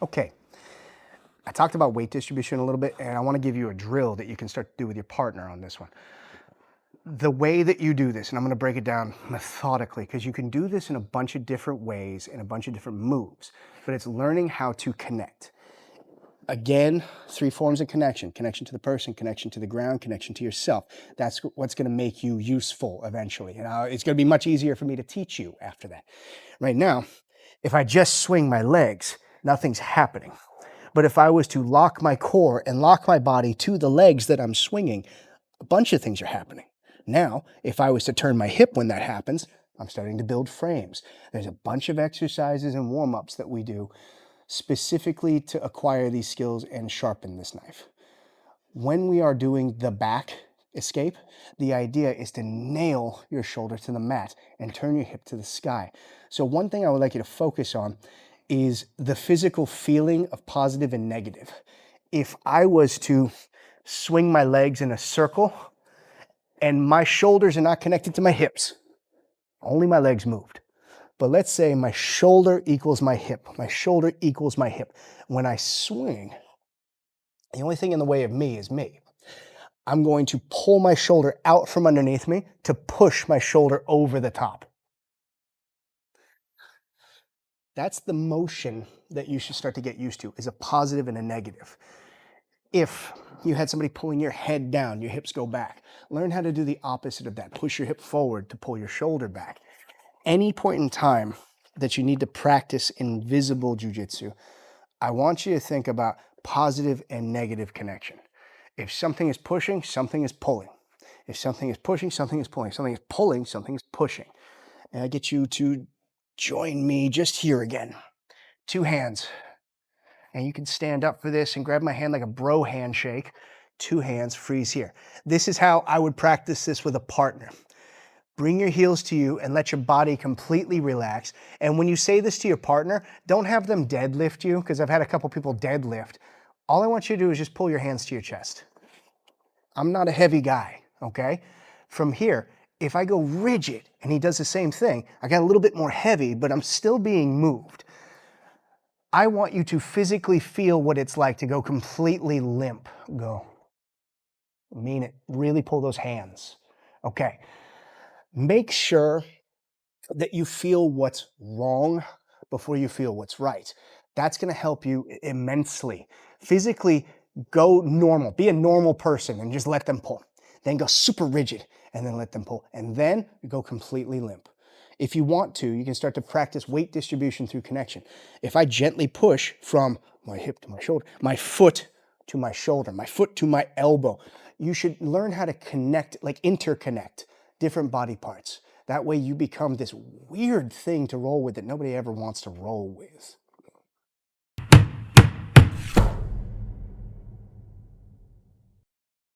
Okay, I talked about weight distribution a little bit, and I want to give you a drill that you can start to do with your partner on this one. The way that you do this, and I'm going to break it down methodically because you can do this in a bunch of different ways and a bunch of different moves, but it's learning how to connect. Again, three forms of connection: connection to the person, connection to the ground, connection to yourself. That's what's going to make you useful eventually. And it's going to be much easier for me to teach you after that. Right now, if I just swing my legs, nothing's happening. But if I was to lock my core and lock my body to the legs that I'm swinging, a bunch of things are happening. Now, if I was to turn my hip when that happens, I'm starting to build frames. There's a bunch of exercises and warm-ups that we do specifically to acquire these skills and sharpen this knife. When we are doing the back escape, the idea is to nail your shoulder to the mat and turn your hip to the sky. So one thing I would like you to focus on is the physical feeling of positive and negative. If I was to swing my legs in a circle and my shoulders are not connected to my hips, only my legs moved. But let's say my shoulder equals my hip. My shoulder equals my hip. When I swing, the only thing in the way of me is me. I'm going to pull my shoulder out from underneath me to push my shoulder over the top. That's the motion that you should start to get used to, is a positive and a negative. If you had somebody pulling your head down, your hips go back. Learn how to do the opposite of that. Push your hip forward to pull your shoulder back. Any point in time that you need to practice invisible jujitsu, I want you to think about positive and negative connection. If something is pushing, something is pulling. If something is pushing, something is pulling. Something is pulling, something is pushing. And I get you to join me just here again. Two hands. And you can stand up for this and grab my hand like a bro handshake. Two hands, freeze here. This is how I would practice this with a partner. Bring your heels to you and let your body completely relax. And when you say this to your partner, don't have them deadlift you, because I've had a couple people deadlift. All I want you to do is just pull your hands to your chest. I'm not a heavy guy, okay? From here, if I go rigid and he does the same thing, I got a little bit more heavy, but I'm still being moved. I want you to physically feel what it's like to go completely limp. Go. Mean it. Really pull those hands. Okay. Make sure that you feel what's wrong before you feel what's right. That's going to help you immensely. Physically, go normal. Be a normal person and just let them pull. Then go super rigid and then let them pull. And then go completely limp. If you want to, you can start to practice weight distribution through connection. If I gently push from my hip to my shoulder, my foot to my shoulder, my foot to my elbow, you should learn how to connect, like interconnect different body parts. That way you become this weird thing to roll with that nobody ever wants to roll with.